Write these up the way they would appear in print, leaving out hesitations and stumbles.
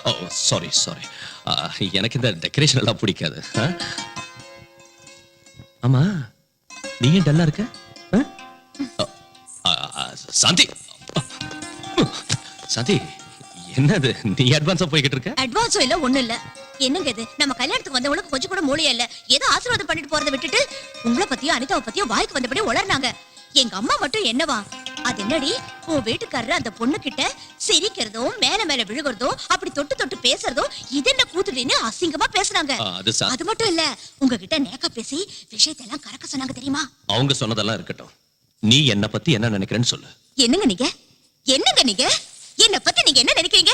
ஓ sorry sorry, எனக்கு இந்த decoration எல்லாம் பிடிக்காது. ஆமா, நீ ஏன் டல்லா இருக்க? சாந்தி, சாந்தி, என்னது நீ அட்வான்ஸா போய்கிட்டு இருக்க? அட்வான்ஸோ இல்ல ஒண்ணு இல்ல. என்னங்க இது, நம்ம கல்யாணத்துக்கு வந்தவங்களுக்கு கொஞ்சம் கூட மூளையே இல்ல. ஏதோ ஆசீர்வாதம் பண்ணிட்டு போறதை விட்டுட்டு உங்களை பத்தியும் அனிதாவை பத்தியும் வாய்க்கு வந்தபடி உளர்னாங்க. எங்க அம்மா மட்டும் என்னவா, அது என்னடி உன் வீட்டுக்காரர் அந்த பொண்ணு கிட்ட சிரிக்கிறதும் மேல மேல விழுகிறதும் அப்படி தொட்டு தொட்டு பேசுறதும் இது என்ன கூத்துடின்னு அசிங்கமா பேசுறாங்க. அது மட்டும் இல்ல, உங்ககிட்ட நேக்கா பேசி விஷயத்தெல்லாம் கறக்க சொன்னாங்க தெரியுமா? அவங்க சொன்னதெல்லாம் இருக்கட்டும், நீ என்ன பத்தி என்ன நினைக்கிறேன்னு சொல்லு. என்னங்க நீங்க, என்னங்க நீங்க என்ன பத்தி நீங்க என்ன நினைக்கிறீங்க?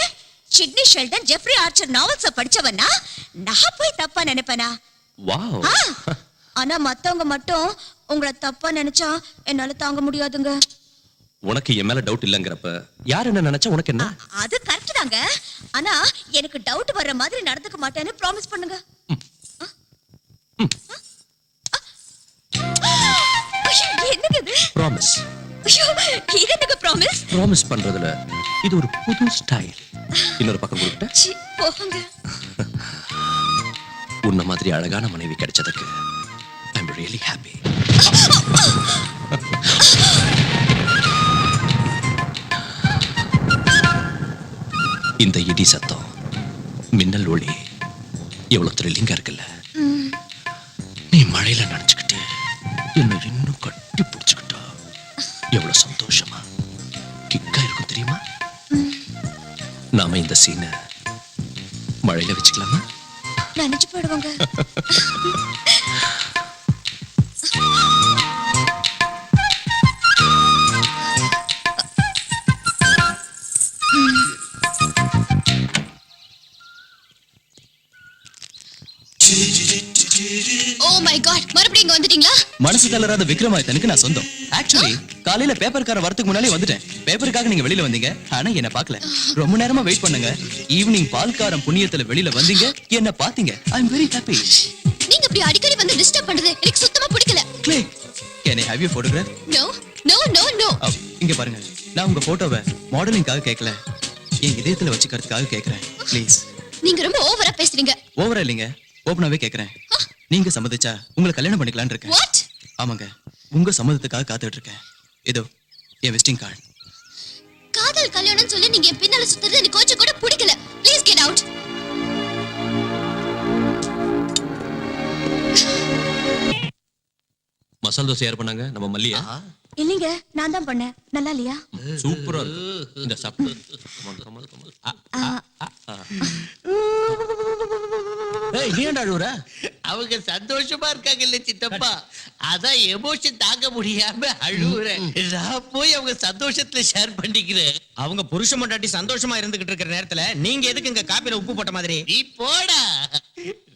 சிட்னி ஷெல்டன், ஜெஃப்ரி ஆர்ச்சர் நாவல்ஸ படிச்சவனா நான் போய் தப்பா நினைப்பேனா? வாவ். ஆனா மத்தவங்க மட்டும் உங்களை தப்பா நினைச்சா என்னால தாங்க முடியாதுங்க. உனக்கு என் மேல டவுட் இல்லங்கறப்ப யார் என்ன நினைச்சா உனக்கு என்ன? அது கரெக்ட் தாங்க. ஆனா எனக்கு டவுட் வர்ற மாதிரி நடந்துக்க மாட்டேன்னு ப்ராமிஸ் பண்ணுங்க. என்னங்க இது? ப்ராமிஸ். ஐயோ, இது என்னங்க ப்ராமிஸ்? ப்ராமிஸ் பண்றதுல இது ஒரு புது ஸ்டைல். இன்னொரு பக்கம் கொடுத்த போங்க. உன்ன மாதிரி அழகான மனைவி கிடைச்சதுக்கு ஐ அம் ரியலி ஹாப்பி. இந்த இடி சத்தம், மின்னல் ஒளி எவ்வளவு த்ரில்லிங்கா இருக்குல்ல. நீ மழையில நனைஞ்சுக்கிட்டு என்ன இன்னும் கட்டி பிடிச்சுக்கிட்டா எவ்வளவு சந்தோஷமா கிக்கா இருக்கும் தெரியுமா? நாம இந்த சீனை மழையில வச்சுக்கலாமா? நினைச்சு போயிடுவாங்க. ஓ மை காட், மறுபடியும் இங்க வந்துட்டீங்களா? மனசு தளராத விக்ரமாதித்தனுக்கு நான் சொந்தம். ஆக்சுவலி காலையில பேப்பர்கார வரதுக்கு முன்னாலே வந்துட்டேன். பேப்பருக்காக நீங்க வெளியில வந்தீங்க, ஆனா என்ன பார்க்கல. ரொம்ப நேரமா வெயிட் பண்ணுங்க. ஈவினிங் பால்காரம் புண்ணியத்துல வெளியில வந்தீங்க, என்ன பாத்தீங்க. ஐ அம் வெரி ஹாப்பி. நீங்க இப்படி அடிக்கடி வந்து டிஸ்டர்ப் பண்றது எனக்கு சுத்தமா பிடிக்கல. Click. Can I have your photograph? No, no, no, no. இங்க பாருங்க, நான் உங்க போட்டோவை மாடலிங்காக கேட்கல, என் இதயத்துல வச்சுக்கிறதுக்காக கேக்குறேன். ப்ளீஸ். நீங்க ரொம்ப ஓவரா பேசுறீங்க. ஓவரா இல்லைங்க, ஓபனாவே கேக்குறேன். நீங்க சம்மதிச்சா உங்களை கல்யாணம் பண்ணிக்கலாம்னு இருக்கேன். What? ஆமாங்க, உங்க சம்மதத்துக்காக காத்துட்டு இருக்கேன். இதோ என் விசிட்டிங் கார்டு. காதல் கல்யாணம் சொல்லி நீங்க என் பின்னால சுத்துறது எனக்கு கொஞ்சம் கூட பிடிக்கல. Please get out. Masala dosa யார் பண்ணாங்க? நம்ம மல்லியா? இல்லைங்க, நான் தான் பண்ணேன். நல்லா இல்லையா? சூப்பரா இருக்கு. இந்த சாப்பிடு. ஏய், நீ என்ன அழுவுற? அவங்க சந்தோஷமா இருக்காங்க இல்ல சித்தப்பா, அதான் எமோஷன் தாங்க முடியாம அழுவுறேன். நான் போய் அவங்க சந்தோஷத்துல ஷேர் பண்ணிக்கிறேன். அவங்க புருஷ பொண்டாட்டி சந்தோஷமா இருந்துகிட்டு இருக்கிற நேரத்துல நீங்க எதுக்கு இங்க காப்பில உப்பு போட்ட மாதிரி? நீ போடா.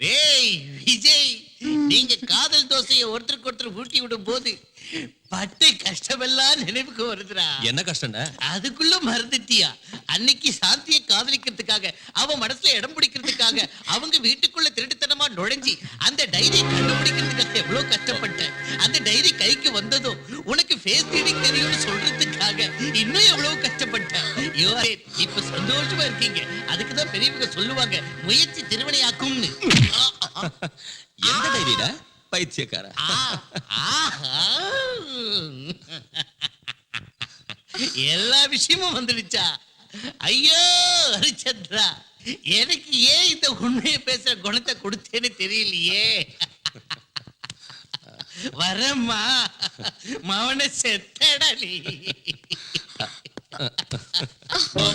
டேய் விஜய், நீங்க காதல் தோசையை ஒருத்தருக்கு ஒருத்தர் ஊட்டி விடும் போது பட்ட கஷ்டமெல்லாம் நினைவுக்கு வருதுடா. என்ன கஷ்டம்டா? அதுக்குள்ள மறந்துட்டியா? அன்னைக்கு சாந்தியை காதலிக்கிறதுக்காக, அவன் மனசுல இடம் பிடிக்கிறதுக்காக, அவங்க வீட்டுக்குள்ள திருட்டுத்தனமா நுழைஞ்சி அந்த டைரி கண்டுபிடிக்கிறதுக்காக எவ்வளவு கஷ்டப்பட்டேன். அந்த டைரி கைக்கு வந்ததும் உனக்கு ஃபேஸ் ரீடிங் தெரியும்னு சொல்றதுக்காக இன்னும் எவ்வளவு கஷ்டப்பட்டேன். இப்ப சந்தோஷமா இருக்கீங்க. அதுக்குதான் பெரியவங்க சொல்லுவாங்க, முயற்சி திருவினையாக்கும்னு. எந்த டைரிடா பைத்தியக்கார? எல்லா விஷயமும் வந்துடுச்சா? ஐயோ ஹரிச்சந்திரா, எனக்கு ஏன் இந்த உண்மையை பேசுற குணத்தை கொடுத்தேன்னு தெரியலையே. வரம்மா, மவன செத்தடா நீ.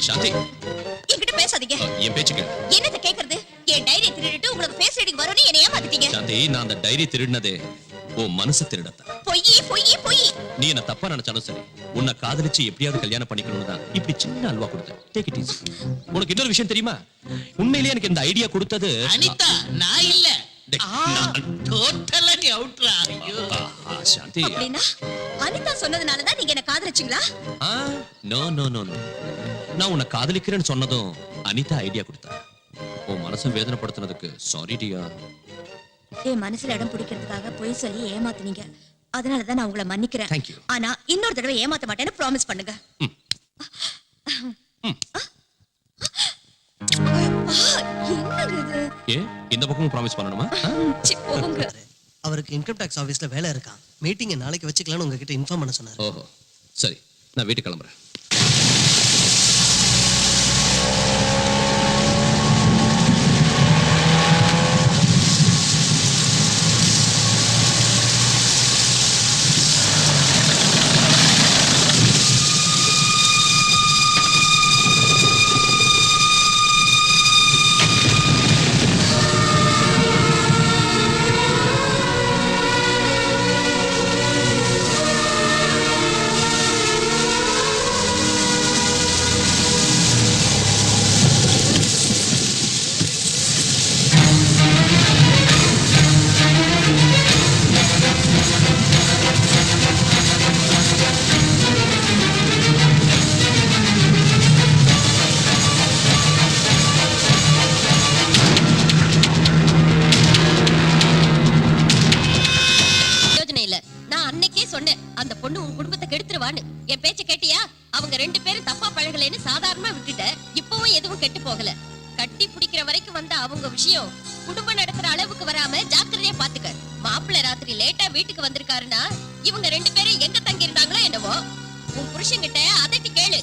சாந்தி, என்கிட்ட பேசாதீங்க. என் பேச்சுக்கு என்னது கேக்குறது? என் டைரி திருடிட்டு உங்களுக்கு ஃபேஸ் ரீடிங் வரும்னு என்ன ஏமாத்திட்டீங்க. சாந்தி, நான் அந்த டைரி திருடினதே உன் மனசு திருடத்தான். பொய் பொய் பொய். நீ என்ன தப்பா நினைச்சாலும் சரி, உன்னை காதலிச்சு எப்படியாவது கல்யாணம் பண்ணிக்கணும்னு தான் இப்படி சின்ன அல்வா கொடுத்தேன். Take it easy. உனக்கு இன்னொரு விஷயம் தெரியுமா? உண்மையிலேயே எனக்கு இந்த ஐடியா கொடுத்தது அனிதா, நான் இல்ல. டோட்டலா நீ அவுட்ரா. ஐயோ சாந்தி, அப்படின்னா அனிதா சொன்னதுனால தான் நீங்க என்ன காதலிச்சீங்களா? நோ நோ நோ நோ, நான் உன்னை காதலிக்கிறேன்னு சொன்னதும் அனிதா ஐடியா கொடுத்தா. உன் மனசை வேதனைப்படுத்தினதுக்கு சாரி டியா. என் மனசுல இடம் பிடிக்கிறதுக்காக பொய் சொல்லி ஏமாத்துனீங்க. அதனாலதான் நான் உங்களை மன்னிக்கிறேன். Thank you. ஆனா இன்னொரு தடவை ஏமாத்த மாட்டேன்னு ப்ராமிஸ் பண்ணுங்க. என்னங்க இது? ஏ இந்த பக்கமும் ப்ராமிஸ் பண்ணணுமா? சி, போங்க. அவருக்கு இன்கம் டாக்ஸ் ஆபீஸ்ல வேலை இருக்கான். மீட்டிங்கை நாளைக்கு வச்சுக்கலாம்னு உங்ககிட்ட இன்ஃபார்ம் பண்ண சொன்னாரு. ஓஹோ சரி, நான் வீட்டுக்கு கிளம்புறேன். யோசனை இல்ல. நான் அன்னைக்கே சொன்னேன் அந்த பொண்ணு உன் குடும்பத்தை கெடுத்துருவான்னு. என் பேச்ச கேட்டியா? அவங்க 2 பேரும் தப்பா பழகலைன்னு சாதாரணமா விட்டுட்ட. இப்பவும் எதுவும் கெட்டு போகல. கட்டி பிடிக்கிற வரைக்கும் வந்த அவங்க விஷயம் குடும்பம் நடத்துற அளவுக்கு வராம ஜாக்கிரதையா பாத்துக்க. மாப்பிள்ளை ராத்திரி லேட்டா வீட்டுக்கு வந்திருக்காருன்னா இவங்க 2 பேரும் எங்க தங்கி இருந்தாங்களோ என்னவோ. உன் புருஷன்கிட்ட அதட்டி கேளு.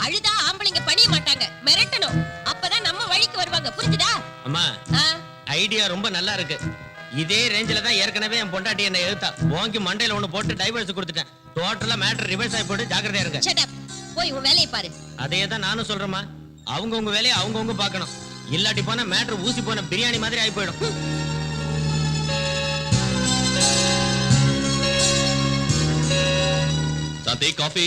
அழுதா ஆம்பளைங்க பணிய மாட்டாங்க, மிரட்டணும். அப்பதான் நம்ம வழிக்கு வருவாங்க. புரிஞ்சுதா? அம்மா ஆ, ஐடியா ரொம்ப நல்லா இருக்கு. இதே ரேஞ்சில தான் ஏற்கனவே என் பொண்டாட்டி என்ன எழுத்தா வாங்கி மண்டையில ஒண்ணு போட்டு டைவர்ஸ் கொடுத்துட்டேன். டோட்டலா மேட்டர் ரிவர்ஸ் ஆகி போட்டு ஜாக்கிரதையா இருக்க. shut up. போய் உன் வேலையை பாரு. அதே தான் நானும் சொல்றேம்மா. அவங்கவங்க வேலையை அவங்கவங்க பார்க்கணும். இல்லாட்டி போனா மேட்டர் ஊசி போன பிரியாணி மாதிரி ஆகி போயிடும். சாந்தி காஃபி.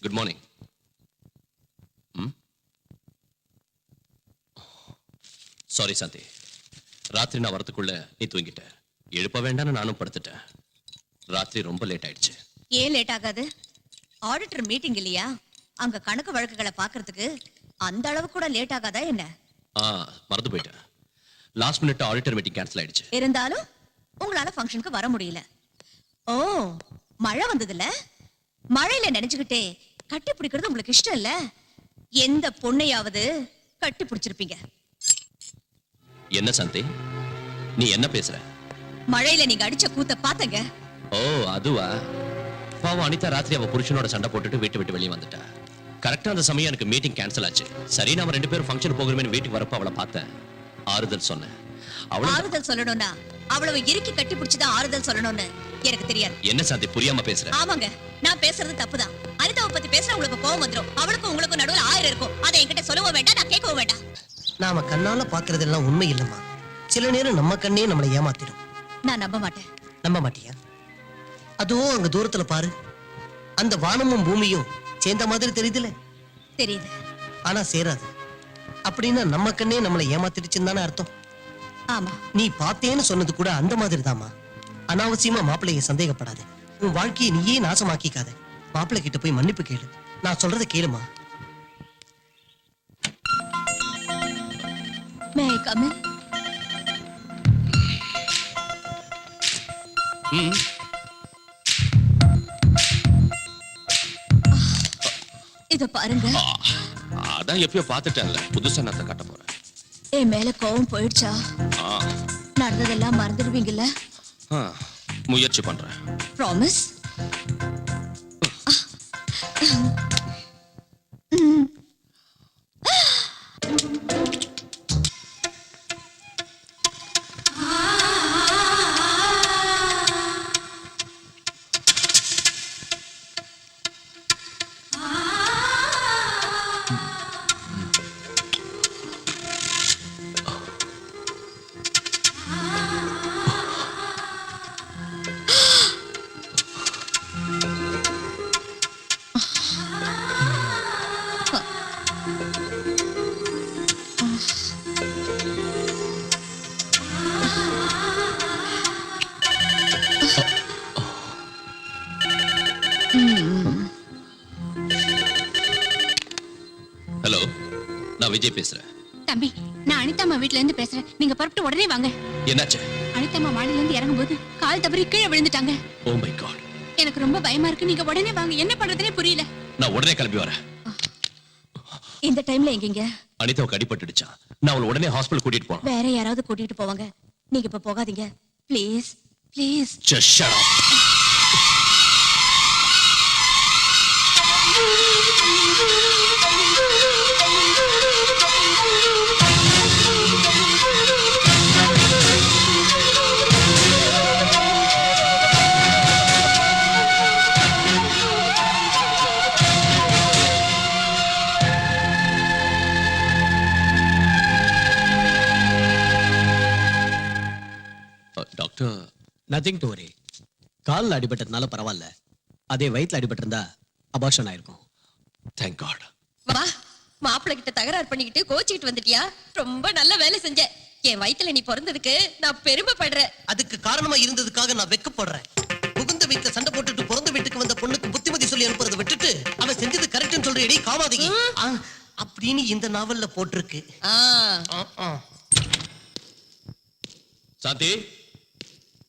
Good morning. சாரி சாந்தி, ராத்திரி நான் வரதுக்குள்ள நீ தூங்கிட்ட. எழுப்ப வேண்டாம்னு நானும் படுத்துட்டேன். ராத்திரி ரொம்ப லேட் ஆயிடுச்சு. ஏன் லேட் ஆகாது? ஆடிட்டர் மீட்டிங் இல்லையா? அங்க கணக்கு வழக்குகளை பாக்குறதுக்கு அந்த அளவு கூட லேட் ஆகாதா என்ன? மறந்து போயிட்டேன். Last minute auditor meeting cancel ஆயிடுச்சு. இருந்தாலும் உங்களால ஃபங்க்ஷனுக்கு வர முடியல. ஓ, மழை வந்ததுல மழையில நினைச்சுக்கிட்டே கட்டி பிடிக்கிறது உங்களுக்கு இஷ்டம் இல்ல? எந்த பொண்ணையாவது கட்டி பிடிச்சிருப்பீங்க? என்ன சாந்தி, நீ என்ன பேசுற? மழையில நீங்க அடிச்ச கூத்த பாத்தங்க. ஓ அதுவா? பாவம் அனிதா ராத்திரி அவ புருஷனோட சண்டை போட்டுட்டு வீட்டு விட்டு வெளியே வந்துட்டா. கரெக்டா அந்த சமயம் எனக்கு மீட்டிங் கேன்சல் ஆச்சு. சரி, நாம 2 பேரும் ஃபங்க்ஷன் போகிறோமே வீட்டுக்கு வரப்ப அவளை பார்த்தேன். ஆறுதல் சொன்னேன். அவளை ஆறுதல் சொல்லணும்னா அவ்வளவு இறுக்கி கட்டி பிடிச்சுதான் ஆறுதல் சொல்லணும்னு எனக்கு தெரியாது. என்ன சாந்தி புரியாம பேசுற? ஆமாங்க, நான் பேசுறது தப்புதான். அனிதாவை பத்தி பேசுற உங்களுக்கு கோவம் வந்துரும். அவளுக்கும் உங்களுக்கும் நடுவுல 1000 இருக்கும். அதை என்கிட்ட சொல்லவும் வேண்டாம், நான் கேட்கவும் வேண்டாம். நாம கண்ணால பாக்குறதெல்லாம் உண்மை இல்லம்மா. சில நேரம் நம்ம கண்ணே நம்மளை ஏமாத்திடும். நான் நம்ப மாட்டேன். நம்ப மாட்டியா? அதுவும் அங்க தூரத்துல பாரு, அந்த வானமும் பூமியும் சேர்ந்த மாதிரி தெரியுதுல. தெரியுது. ஆனா சேராது. அப்படின்னா நம்ம கண்ணே நம்மளை ஏமாத்திடுச்சுன்னு தானே அர்த்தம். ஆமா, நீ பார்த்தேன்னு சொன்னது கூட அந்த மாதிரி தாமா. அனாவசியமா மாப்பிள்ளைய சந்தேகப்படாத. உன் வாழ்க்கையை நீயே நாசமாக்கிக்காத. மாப்பிள்ளை கிட்ட போய் மன்னிப்பு கேளு. நான் சொல்றத கேளுமா. மே ஐ கம் இன்? இத பாருங்க. அதான் எப்பயோ பார்த்துட்டேன்ல, புதுசா நான் காட்ட போறேன். என் மேல கோவம் போயிடுச்சா? நடந்ததெல்லாம் மறந்துடுவீங்கல்ல? முயற்சி பண்றேன். ப்ராமிஸ்? ஹலோ, நான் விஜய் பேசுறேன். தம்பி, நான் அனிதாம்மா வீட்ல இருந்து பேசுறேன். நீங்க புறப்பட்டு உடனே வாங்க. என்னாச்சு? அனிதாம்மா மாடியில இருந்து இறங்கும்போது கால் தவறி கீழே விழுந்துட்டாங்க. Oh my God. எனக்கு ரொம்ப பயமா இருக்கு. நீங்க உடனே வாங்க. என்ன பண்றதுனே புரியல. நான் உடனே கிளம்பி வரேன். இந்த டைம்ல எங்கீங்க? அனிதாவுக்கு அடிபட்டுடுச்சா, நான் அவளை உடனே ஹாஸ்பிடல் கூட்டிட்டு போறேன். வேற யாராவது கூட்டிட்டு போவாங்க, நீங்க இப்ப போகாதீங்க please please. Just shut up. Doctor, nothing to worry. காலில் அடிபட்டதுனால பரவாயில்ல, அதே வயிற்றுல அடிபட்டிருந்தா அபார்ஷன் ஆயிருக்கும். Thank god. வா, மாப்பிள்ளை கிட்ட தகராறு பண்ணிக்கிட்டு கோச்சிக்கிட்டு வந்துட்டியா? ரொம்ப நல்ல வேலை செஞ்ச. என் வயித்துல நீ பிறந்ததுக்கு நான் பெருமைப்படுறேன். அதுக்கு காரணமா இருந்ததுக்காக நான் வெக்கப்படுறேன். புகுந்த வீட்டுல சண்டை போட்டுட்டு பிறந்த வீட்டுக்கு வந்த பொண்ணுக்கு புத்திமதி சொல்லி அனுப்புறதை விட்டுட்டு அவன் செஞ்சது கரெக்ட்னு சொல்றேடி காமாதீங்க அப்படின்னு இந்த நாவல்ல போட்டிருக்கு. ஆ சாந்தி,